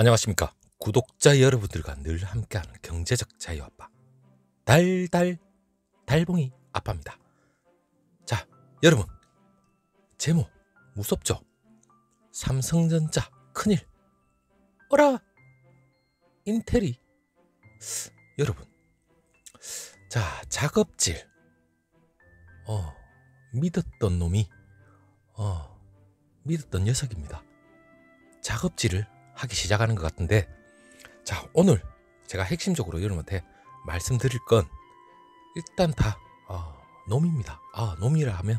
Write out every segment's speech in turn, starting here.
안녕하십니까. 구독자 여러분들과 늘 함께하는 경제적 자유 아빠 달봉이 아빠입니다. 자, 여러분, 제목 무섭죠? 삼성전자 큰일. 어라, 인텔이. 여러분, 자, 작업질 믿었던 놈이 믿었던 녀석입니다. 작업질을 하기 시작하는 것 같은데, 자, 오늘 제가 핵심적으로 여러분한테 말씀드릴 건 일단 다 놈입니다. 놈이라 하면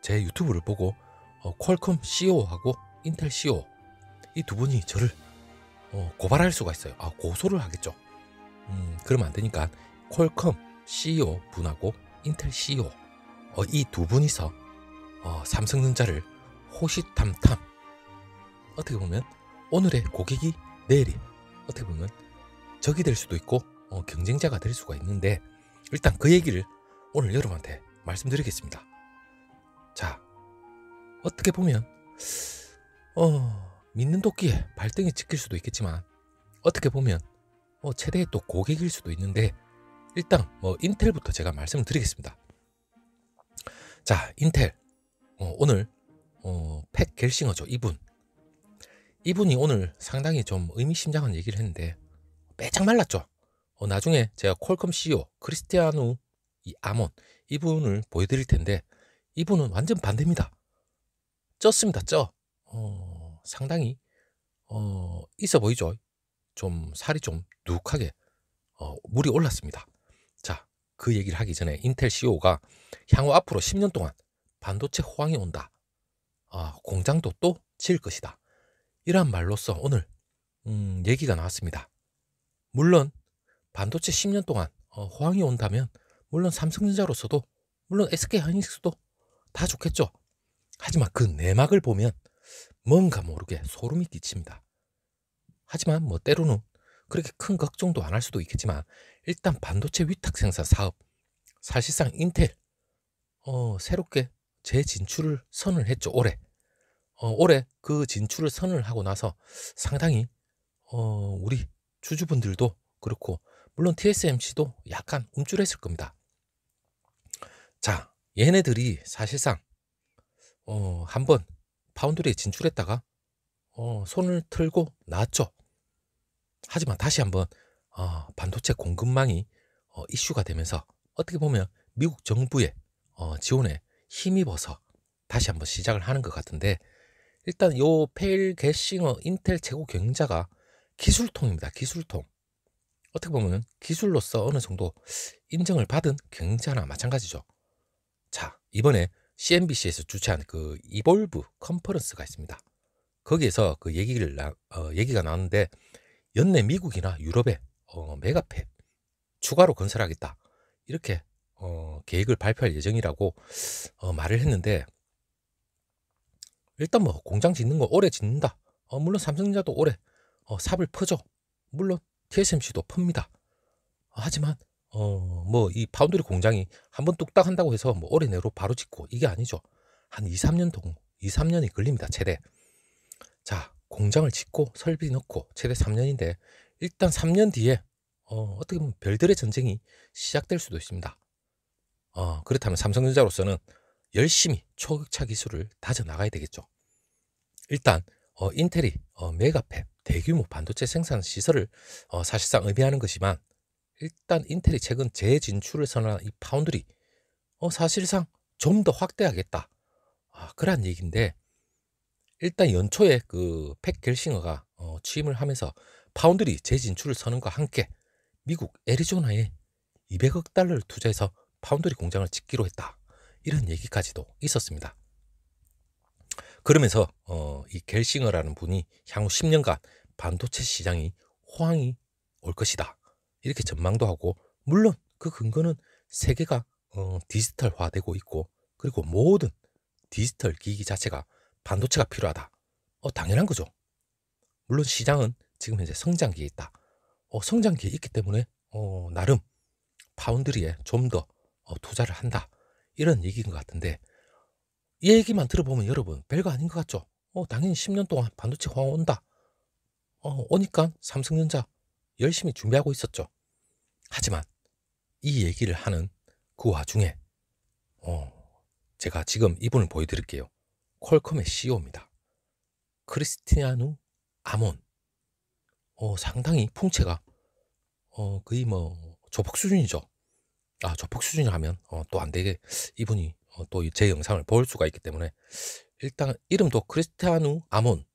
제 유튜브를 보고 퀄컴 CEO하고 인텔 CEO 이 두 분이 저를 고발할 수가 있어요. 고소를 하겠죠. 그러면 안 되니까 퀄컴 CEO 분하고 인텔 CEO 이 두 분이서 삼성전자를 호시탐탐, 어떻게 보면 오늘의 고객이 내일이 어떻게 보면 적이 될 수도 있고 경쟁자가 될 수가 있는데, 일단 그 얘기를 오늘 여러분한테 말씀드리겠습니다. 자, 어떻게 보면 믿는 도끼에 발등에 찍힐 수도 있겠지만, 어떻게 보면 최대의 또 고객일 수도 있는데, 일단 인텔부터 제가 말씀을 드리겠습니다. 자, 인텔 오늘 팩 겔싱어죠. 이분이 오늘 상당히 좀 의미심장한 얘기를 했는데 빼짝 말랐죠. 나중에 제가 퀄컴 CEO 크리스티아누 아몬 이분을 보여드릴 텐데, 이분은 완전 반대입니다. 쪘습니다. 상당히 있어 보이죠. 좀 살이 좀 누룩하게 물이 올랐습니다. 자, 그 얘기를 하기 전에 인텔 CEO가 향후 앞으로 10년 동안 반도체 호황이 온다. 공장도 또 지을 것이다. 이러한 말로써 오늘 얘기가 나왔습니다. 물론 반도체 10년 동안 호황이 온다면 물론 삼성전자로서도, 물론 SK하이닉스도 다 좋겠죠. 하지만 그 내막을 보면 뭔가 모르게 소름이 끼칩니다. 하지만 때로는 그렇게 큰 걱정도 안 할 수도 있겠지만, 일단 반도체 위탁 생산 사업, 사실상 인텔 새롭게 재진출을 선을 했죠. 올해 그 진출을 선을 하고 나서 상당히 우리 주주분들도 그렇고, 물론 TSMC도 약간 움찔했을 겁니다. 자, 얘네들이 사실상 한번 파운드리에 진출했다가 손을 틀고 나왔죠. 하지만 다시 한번 반도체 공급망이 이슈가 되면서 어떻게 보면 미국 정부의 지원에 힘입어서 다시 한번 시작을 하는 것 같은데, 일단 요 펠 게싱어 인텔 최고 경영자가 기술통입니다. 기술통. 어떻게 보면 기술로서 어느 정도 인정을 받은 경영자나 마찬가지죠. 자, 이번에 CNBC에서 주최한 그 이볼브 컨퍼런스가 있습니다. 거기에서 그 얘기가 나왔는데, 연내 미국이나 유럽에 메가팹 추가로 건설하겠다, 이렇게 계획을 발표할 예정이라고 말을 했는데, 일단 공장 짓는 거 오래 짓는다. 물론 삼성전자도 올해 삽을 퍼죠. 물론 TSMC도 틉니다. 하지만 이 파운드리 공장이 한번 뚝딱 한다고 해서 올해 내로 바로 짓고 이게 아니죠. 한 2-3년이 걸립니다. 최대. 자, 공장을 짓고 설비 넣고 최대 3년인데, 일단 3년 뒤에 어떻게 보면 별들의 전쟁이 시작될 수도 있습니다. 그렇다면 삼성전자로서는 열심히 초격차 기술을 다져나가야 되겠죠. 일단 인텔이 메가팹 대규모 반도체 생산 시설을 사실상 의미하는 것이지만, 일단 인텔이 최근 재진출을 선언한 이 파운드리 사실상 좀 더 확대하겠다, 그런 얘기인데, 일단 연초에 그 팩 겔싱어가 취임을 하면서 파운드리 재진출을 선언과 함께 미국 애리조나에 200억 달러를 투자해서 파운드리 공장을 짓기로 했다, 이런 얘기까지도 있었습니다. 그러면서 이 겔싱어라는 분이 향후 10년간 반도체 시장이 호황이 올 것이다, 이렇게 전망도 하고, 물론 그 근거는 세계가 디지털화되고 있고, 그리고 모든 디지털 기기 자체가 반도체가 필요하다. 당연한 거죠. 물론 시장은 지금 현재 성장기에 있다. 성장기에 있기 때문에 나름 파운드리에 좀 더 투자를 한다, 이런 얘기인 것 같은데, 이 얘기만 들어보면 여러분 별거 아닌 것 같죠? 당연히 10년 동안 반도체 호황 온다. 오니까 삼성전자 열심히 준비하고 있었죠. 하지만 이 얘기를 하는 그 와중에 제가 지금 이분을 보여드릴게요. 퀄컴의 CEO입니다. 크리스티아누 아몬. 상당히 풍채가 거의 뭐 조폭 수준이죠. 조폭 수준이라면 또 안 되게 이분이 또 제 영상을 볼 수가 있기 때문에 일단 이름도 크리스티아누 아몬.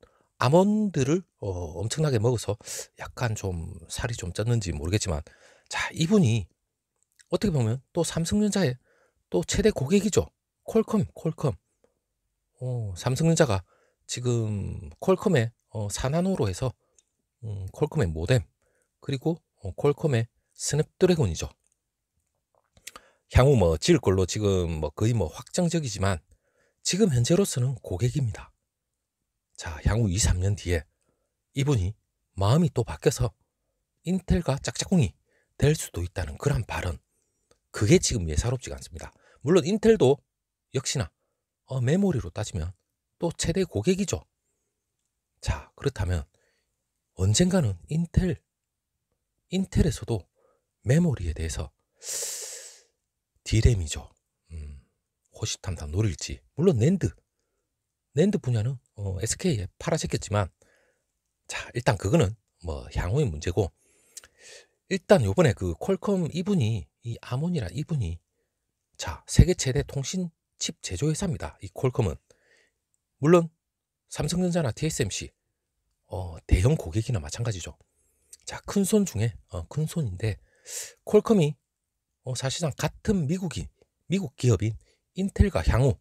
아몬드를 엄청나게 먹어서 약간 좀 살이 좀 쪘는지 모르겠지만, 자, 이분이 어떻게 보면 또 삼성전자의 또 최대 고객이죠. 퀄컴. 삼성전자가 지금 퀄컴의 4나노로 해서 퀄컴의 모뎀, 그리고 퀄컴의 스냅드래곤이죠. 향후 뭐 지을 걸로 지금 뭐 거의 뭐 확정적이지만 지금 현재로서는 고객입니다. 자, 향후 2, 3년 뒤에 이분이 마음이 또 바뀌어서 인텔과 짝짝꿍이 될 수도 있다는 그런 발언, 그게 지금 예사롭지가 않습니다. 물론 인텔도 역시나 메모리로 따지면 또 최대 고객이죠. 자, 그렇다면 언젠가는 인텔에서도 메모리에 대해서 D램이죠. 호시탐탐 노릴지. 물론 낸드 분야는 SK에 팔아제꼈지만, 자, 일단 그거는 뭐 향후의 문제고, 일단 요번에 그 퀄컴 이분이, 이 아몬이라 이분이, 자, 세계 최대 통신 칩 제조회사입니다. 이 퀄컴은. 물론 삼성전자나 TSMC 대형 고객이나 마찬가지죠. 자, 큰 손 중에 큰 손인데, 퀄컴이 사실상 같은 미국 기업인 인텔과 향후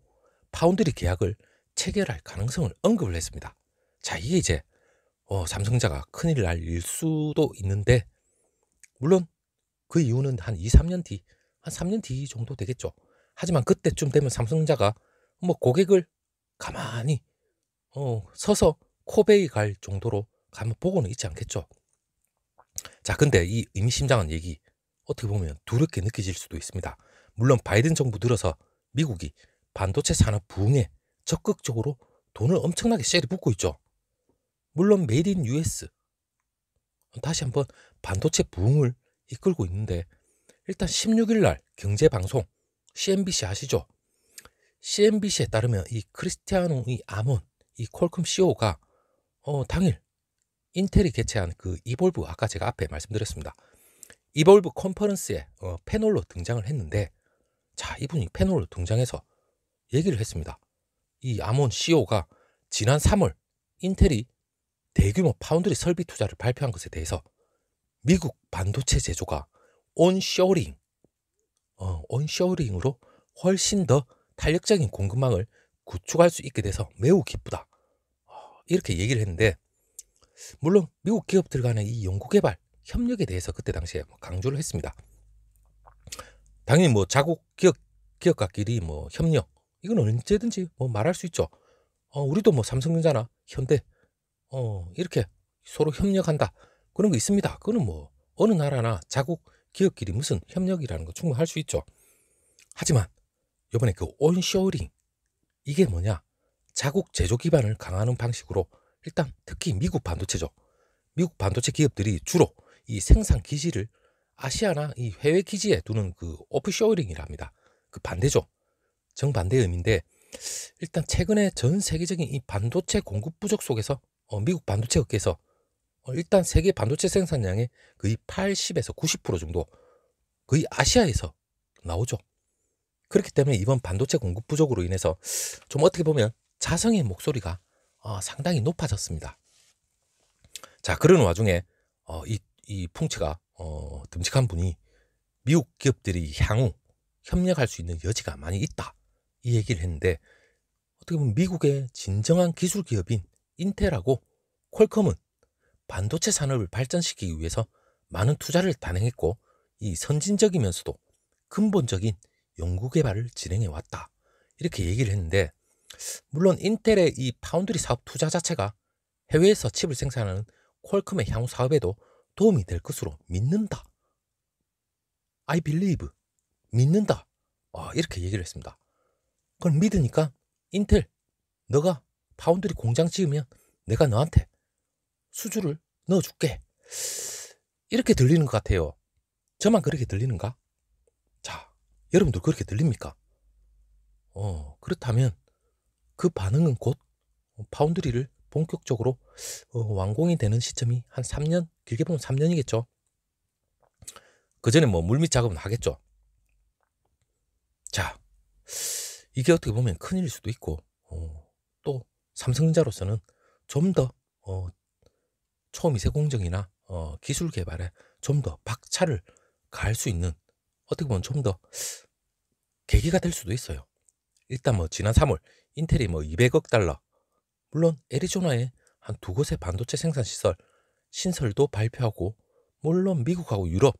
파운드리 계약을 체결할 가능성을 언급을 했습니다. 자, 이게 이제 삼성전자가 큰일 날 일 수도 있는데, 물론 그 이유는 한 2, 3년 뒤, 한 3년 뒤 정도 되겠죠. 하지만 그때쯤 되면 삼성전자가 뭐 고객을 가만히 서서 코베이 갈 정도로 가면 보고는 있지 않겠죠. 자, 근데 이 의미심장한 얘기 어떻게 보면 두렵게 느껴질 수도 있습니다. 물론 바이든 정부 들어서 미국이 반도체 산업 부흥에 적극적으로 돈을 엄청나게 쎄리 붓고 있죠. 물론 메이드 인 US 다시 한번 반도체 부흥을 이끌고 있는데, 일단 16일 날 경제방송 CNBC 아시죠? CNBC에 따르면 이 크리스티아노 이 아몬 이 퀄컴 CEO가 당일 인텔이 개최한 그 이볼브, 아까 제가 앞에 말씀드렸습니다. 이볼브 컨퍼런스에 패널로 등장을 했는데, 자, 이분이 패널로 등장해서 얘기를 했습니다. 이 아몬 CEO가 지난 3월 인텔이 대규모 파운드리 설비 투자를 발표한 것에 대해서 미국 반도체 제조가 온쇼링으로 훨씬 더 탄력적인 공급망을 구축할 수 있게 돼서 매우 기쁘다. 이렇게 얘기를 했는데, 물론 미국 기업들 간의 이 연구개발 협력에 대해서 그때 당시에 강조를 했습니다. 당연히 뭐 자국 기업가끼리 뭐 협력, 이건 언제든지 뭐 말할 수 있죠. 우리도 뭐 삼성전자나 현대 이렇게 서로 협력한다, 그런 거 있습니다. 그거는 뭐 어느 나라나 자국 기업끼리 무슨 협력이라는 거 충분히 할 수 있죠. 하지만 이번에 그 온쇼링, 이게 뭐냐, 자국 제조 기반을 강화하는 방식으로 일단 특히 미국 반도체죠. 미국 반도체 기업들이 주로 이 생산 기지를 아시아나 이 해외 기지에 두는 그 오프쇼링이라 합니다. 그 반대죠. 정반대의 의미인데, 일단 최근에 전 세계적인 이 반도체 공급 부족 속에서 미국 반도체 업계에서 일단 세계 반도체 생산량의 거의 80에서 90% 정도 거의 아시아에서 나오죠. 그렇기 때문에 이번 반도체 공급 부족으로 인해서 좀 어떻게 보면 자성의 목소리가 상당히 높아졌습니다. 자, 그런 와중에 이 풍채가 듬직한 분이 미국 기업들이 향후 협력할 수 있는 여지가 많이 있다, 이 얘기를 했는데, 어떻게 보면 미국의 진정한 기술 기업인 인텔하고 퀄컴은 반도체 산업을 발전시키기 위해서 많은 투자를 단행했고, 이 선진적이면서도 근본적인 연구개발을 진행해 왔다, 이렇게 얘기를 했는데, 물론 인텔의 이 파운드리 사업 투자 자체가 해외에서 칩을 생산하는 퀄컴의 향후 사업에도 도움이 될 것으로 믿는다. I believe. 믿는다. 이렇게 얘기를 했습니다. 그걸 믿으니까 인텔, 너가 파운드리 공장 지으면 내가 너한테 수주를 넣어줄게. 이렇게 들리는 것 같아요. 저만 그렇게 들리는가? 자, 여러분들 그렇게 들립니까? 그렇다면 그 반응은 곧 파운드리를 본격적으로 완공이 되는 시점이 한 3년, 길게 보면 3년이겠죠. 그 전에 뭐 물밑 작업은 하겠죠. 자, 이게 어떻게 보면 큰일일 수도 있고, 또 삼성전자로서는 좀 더 초미세 공정이나 기술 개발에 좀 더 박차를 가할 수 있는, 어떻게 보면 좀 더 계기가 될 수도 있어요. 일단 뭐 지난 3월 인텔이 뭐 200억 달러, 물론 애리조나에 한 두 곳의 반도체 생산 시설 신설도 발표하고, 물론 미국하고 유럽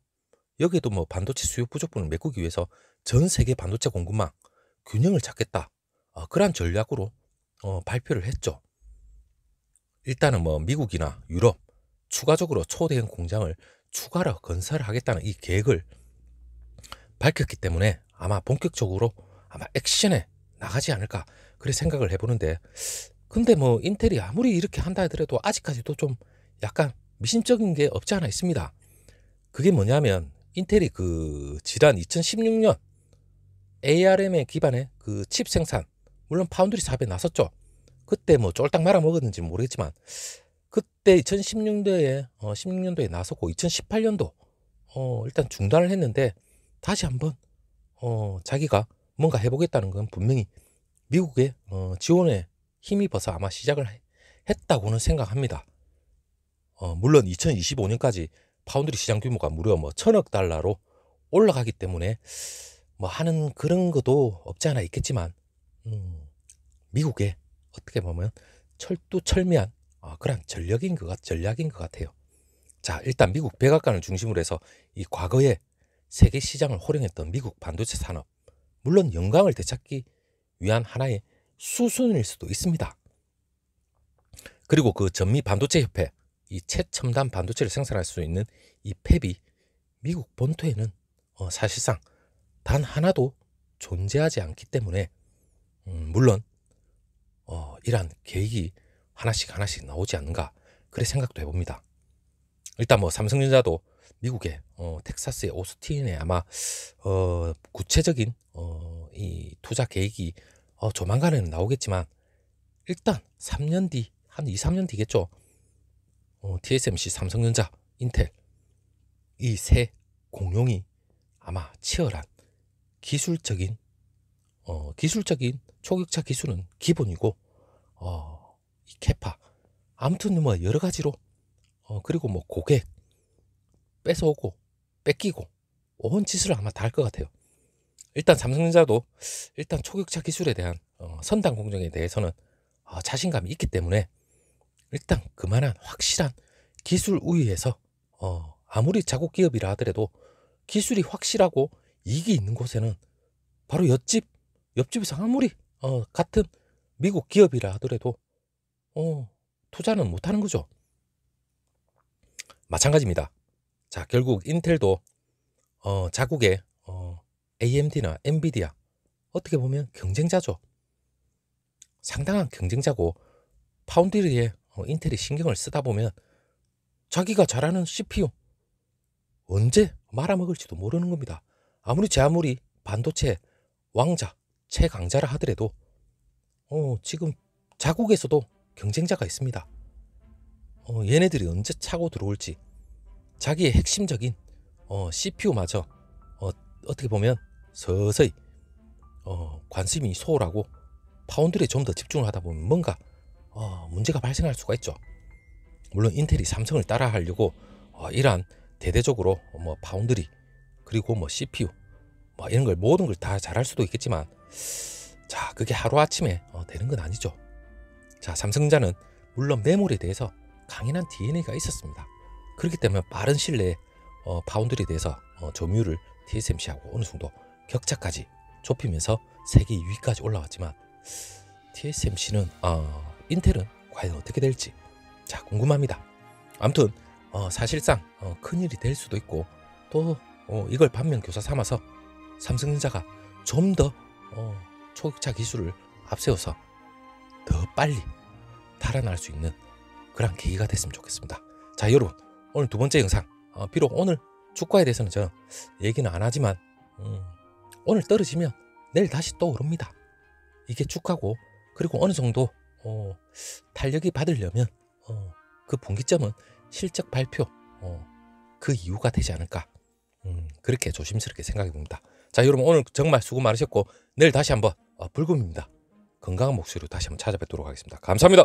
여기에도 뭐 반도체 수요 부족분을 메꾸기 위해서 전 세계 반도체 공급망 균형을 찾겠다, 그러한 전략으로 발표를 했죠. 일단은 뭐 미국이나 유럽 추가적으로 초대형 공장을 추가로 건설하겠다는 이 계획을 밝혔기 때문에 아마 본격적으로 아마 액션에 나가지 않을까, 그래 생각을 해보는데, 근데 뭐 인텔이 아무리 이렇게 한다 하더라도 아직까지도 좀 약간 미심쩍은 게 없지 않아 있습니다. 그게 뭐냐면 인텔이 그 지난 2016년 ARM에 기반의 그 칩 생산, 물론 파운드리 사업에 나섰죠. 그때 뭐 쫄딱 말아 먹었는지 모르겠지만, 그때 2016년도에 16년도에 나섰고 2018년도 일단 중단을 했는데, 다시 한번 자기가 뭔가 해보겠다는 건 분명히 미국의 지원에 힘입어서 아마 시작을 했다고는 생각합니다. 물론 2025년까지 파운드리 시장 규모가 무려 뭐 1000억 달러로 올라가기 때문에 뭐 하는 그런 것도 없지 않아 있겠지만, 미국의 어떻게 보면 철두철미한 그런 전략인 것 같아요. 자, 일단 미국 백악관을 중심으로 해서 이 과거에 세계 시장을 호령했던 미국 반도체 산업, 물론 영광을 되찾기 위한 하나의 수순일 수도 있습니다. 그리고 그 전미 반도체 협회, 이 최첨단 반도체를 생산할 수 있는 이 팹이 미국 본토에는 사실상 단 하나도 존재하지 않기 때문에, 물론 이러한 계획이 하나씩 나오지 않는가, 그래 생각도 해봅니다. 일단 뭐 삼성전자도 미국의 텍사스의 오스틴에 아마 구체적인 이 투자 계획이 조만간에는 나오겠지만, 일단 3년 뒤, 한 2, 3년 뒤겠죠. TSMC, 삼성전자, 인텔 이 세 공룡이 아마 치열한 기술적인 초격차 기술은 기본이고, 이 캐파, 아무튼 뭐 여러 가지로 그리고 뭐 고객 뺏어오고 뺏기고 온 짓을 아마 다 할 것 같아요. 일단 삼성전자도 일단 초격차 기술에 대한 선단 공정에 대해서는 자신감이 있기 때문에, 일단 그만한 확실한 기술 우위에서 아무리 자국 기업이라 하더라도 기술이 확실하고 이익이 있는 곳에는 바로 옆집에서 아무리 같은 미국 기업이라 하더라도 투자는 못하는 거죠. 마찬가지입니다. 자, 결국 인텔도 자국의 AMD나 엔비디아 어떻게 보면 경쟁자죠. 상당한 경쟁자고, 파운드리에 인텔이 신경을 쓰다 보면 자기가 잘하는 CPU 언제 말아먹을지도 모르는 겁니다. 아무리 반도체 왕자, 최강자라 하더라도 지금 자국에서도 경쟁자가 있습니다. 얘네들이 언제 차고 들어올지, 자기의 핵심적인 CPU마저 어떻게 보면 서서히 관심이 소홀하고 파운드리에 좀 더 집중을 하다 보면 뭔가 문제가 발생할 수가 있죠. 물론 인텔이 삼성을 따라하려고 이러한 대대적으로 뭐 파운드리 그리고 뭐 CPU 뭐 이런 걸 모든 걸 다 잘할 수도 있겠지만, 자, 그게 하루아침에 되는 건 아니죠. 자, 삼성전자는 물론 메모리에 대해서 강인한 DNA가 있었습니다. 그렇기 때문에 빠른 시일 내에 파운드리에 대해서 점유율을 TSMC하고 어느 정도 격차까지 좁히면서 세계 2위까지 올라왔지만, TSMC는 인텔은 과연 어떻게 될지 자 궁금합니다. 아무튼 사실상 큰일이 될 수도 있고, 또 이걸 반면교사 삼아서 삼성전자가 좀 더 초격차 기술을 앞세워서 더 빨리 달아날 수 있는 그런 계기가 됐으면 좋겠습니다. 자, 여러분, 오늘 두 번째 영상, 비록 오늘 주가에 대해서는 저는 얘기는 안 하지만 오늘 떨어지면 내일 다시 또 오릅니다. 이게 주가고, 그리고 어느 정도 탄력이 받으려면 그 분기점은 실적 발표 그 이유가 되지 않을까, 그렇게 조심스럽게 생각해 봅니다. 자, 여러분, 오늘 정말 수고 많으셨고, 내일 다시 한번 불금입니다. 건강한 목소리로 다시 한번 찾아뵙도록 하겠습니다. 감사합니다.